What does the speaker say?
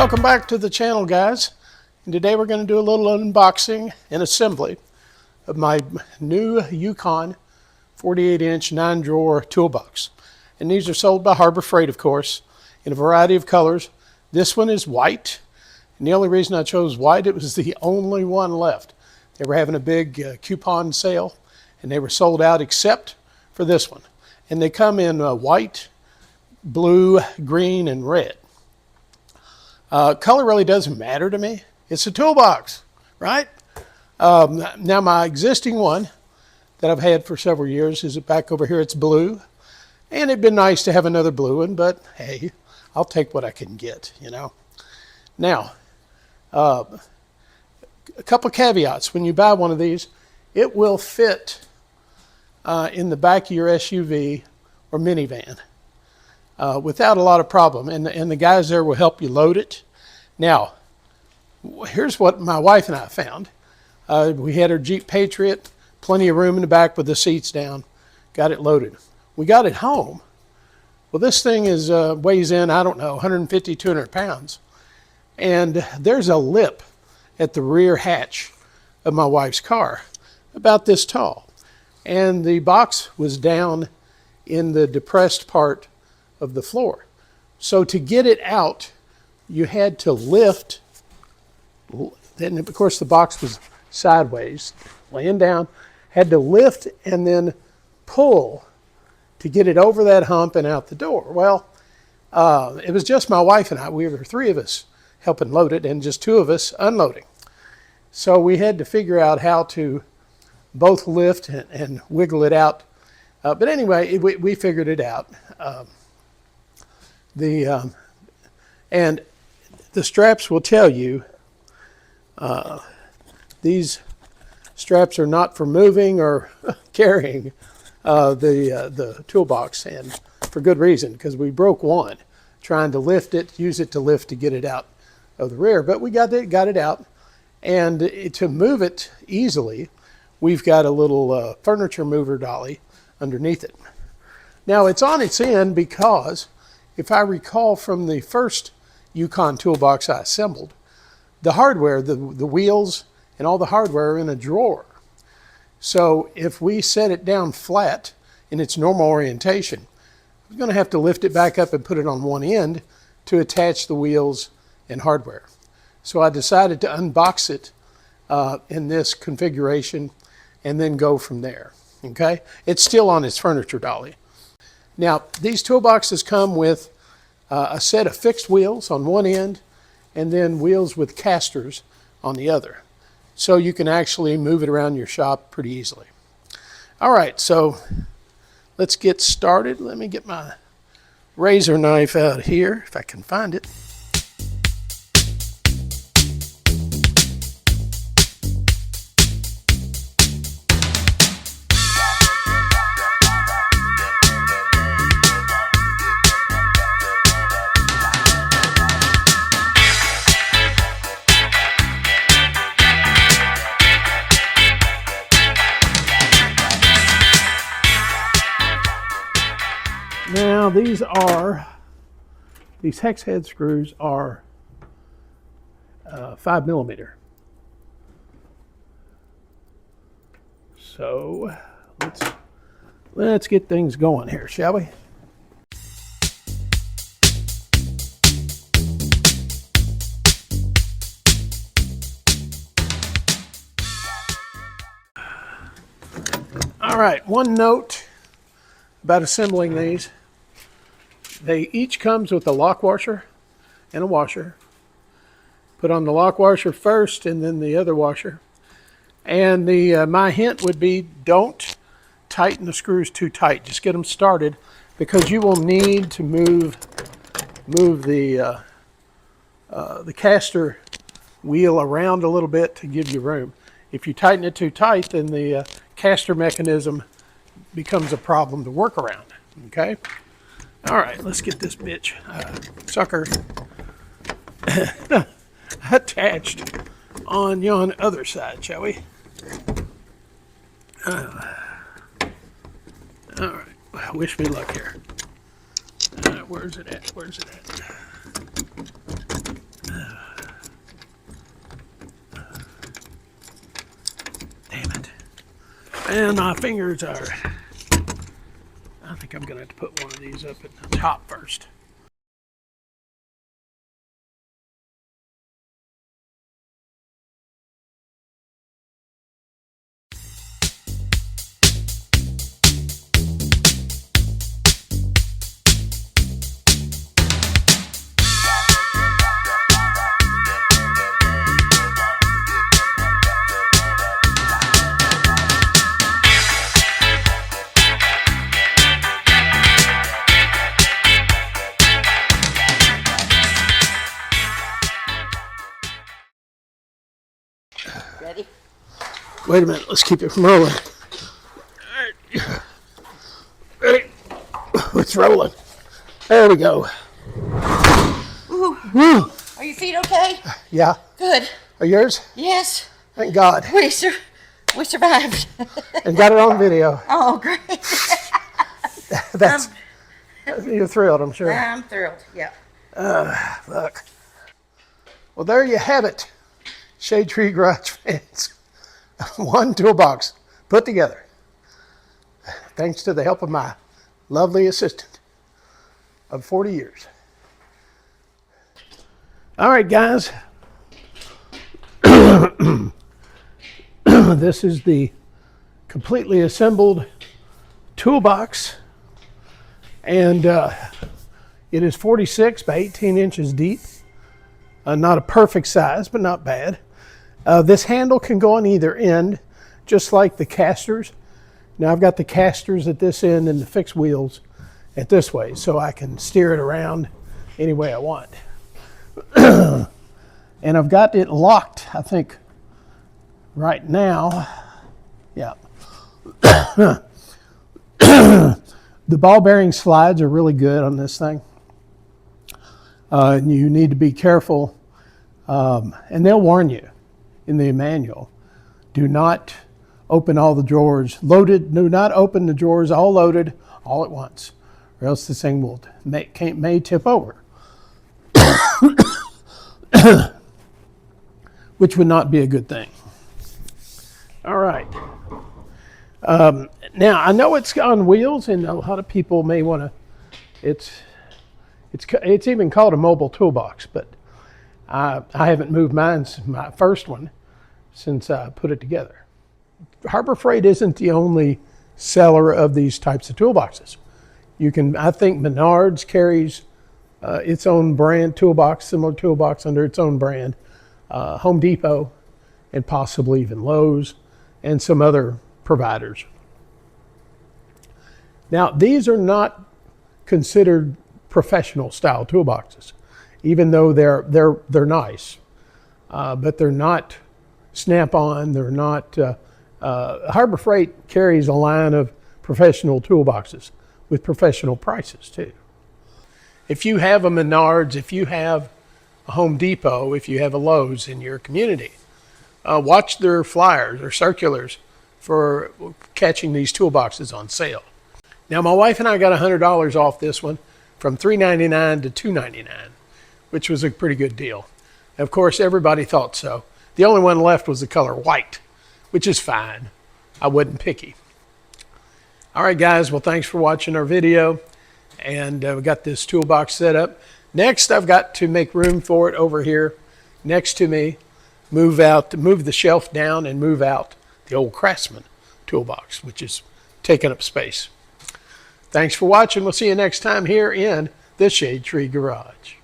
Welcome back to the channel, guys. And today we're going to do a little unboxing and assembly of my new Yukon 48-inch 9-drawer toolbox. And these are sold by Harbor Freight, of course, in a variety of colors. This one is white. And the only reason I chose white, it was the only one left. They were having a big coupon sale, and they were sold out except for this one. And they come in white, blue, green, and red. Color really doesn't matter to me. It's a toolbox, right? Now my existing one that I've had for several years is back over here. It's blue, and it'd been nice to have another blue one, but hey, I'll take what I can get, you know. Now, a couple of caveats. When you buy one of these, it will fit in the back of your SUV or minivan without a lot of problem, and the guys there will help you load it. Now, here's what my wife and I found. We had our Jeep Patriot, plenty of room in the back with the seats down, got it loaded. We got it home. Well, this thing is weighs in, I don't know, 150, 200 pounds. And there's a lip at the rear hatch of my wife's car, about this tall. And the box was down in the depressed part of the floor. So to get it out, you had to lift. Then, of course, the box was sideways, laying down. Had to lift and then pull to get it over that hump and out the door. Well, it was just my wife and I. We were three of us helping load it and just two of us unloading. So we had to figure out how to both lift and wiggle it out. But anyway, we figured it out. And the straps will tell you these straps are not for moving or carrying the toolbox, and for good reason, because we broke one trying to lift it, use it to lift to get it out of the rear. But we got it out, and to move it easily, we've got a little furniture mover dolly underneath it. Now it's on its end because, if I recall from the first Yukon toolbox I assembled, the hardware, the wheels and all the hardware are in a drawer. So if we set it down flat in its normal orientation, we're going to have to lift it back up and put it on one end to attach the wheels and hardware. So I decided to unbox it in this configuration and then go from there. Okay? It's still on its furniture dolly. Now, these toolboxes come with a set of fixed wheels on one end and then wheels with casters on the other. So you can actually move it around your shop pretty easily. All right, so let's get started. Let me get my razor knife out here, if I can find it. Now these hex head screws are 5mm. So let's get things going here, shall we? All right, one note about assembling these. They each comes with a lock washer and a washer. Put on the lock washer first and then the other washer. And my hint would be, don't tighten the screws too tight. Just get them started, because you will need to move the caster wheel around a little bit to give you room. If you tighten it too tight, then the caster mechanism becomes a problem to work around. Okay? All right, let's get this bitch, sucker, attached on yon other side, shall we? All right, well, wish me luck here. Where's it at? Where's it at? And my fingers are, I think I'm going to have to put one of these up at the top first. Ready? Wait a minute, let's keep it from rolling. Ready? It's rolling. There we go. Ooh. Woo. Are your feet okay? Yeah. Good. Are yours? Yes. Thank God. We survived. And got it on video. Oh, great. That's you're thrilled, I'm sure. I'm thrilled. Yeah. Look. Well, there you have it, Shade Tree Garage fans. One toolbox put together, thanks to the help of my lovely assistant of 40 years. All right, guys. This is the completely assembled toolbox, and it is 46 by 18 inches deep. Not a perfect size, but not bad. This handle can go on either end, just like the casters. Now I've got the casters at this end and the fixed wheels at this way, so I can steer it around any way I want. And I've got it locked, I think, right now. Yeah. The ball bearing slides are really good on this thing. You need to be careful, and they'll warn you in the manual. Do not open all the drawers loaded. Do not open the drawers all loaded all at once, or else this thing may tip over, which would not be a good thing. All right. Now I know it's on wheels, and a lot of people may want to. It's even called a mobile toolbox, but I haven't moved my first one since I put it together. Harbor Freight isn't the only seller of these types of toolboxes. I think Menards carries its own brand toolbox, similar toolbox under its own brand. Home Depot, and possibly even Lowe's, and some other providers. Now, these are not considered professional style toolboxes, even though they're nice, but they're not snap-on. They're not. Harbor Freight carries a line of professional toolboxes with professional prices too. If you have a Menards, if you have a Home Depot, if you have a Lowe's in your community, watch their flyers or circulars for catching these toolboxes on sale. Now, my wife and I got $100 off this one, from $3.99 to $2.99, which was a pretty good deal. Of course, everybody thought so. The only one left was the color white, which is fine. I wasn't picky. All right, guys. Well, thanks for watching our video. And we got this toolbox set up. Next, I've got to make room for it over here next to me. Move the shelf down and move out the old Craftsman toolbox, which is taking up space. Thanks for watching. We'll see you next time here in the Shade Tree Garage.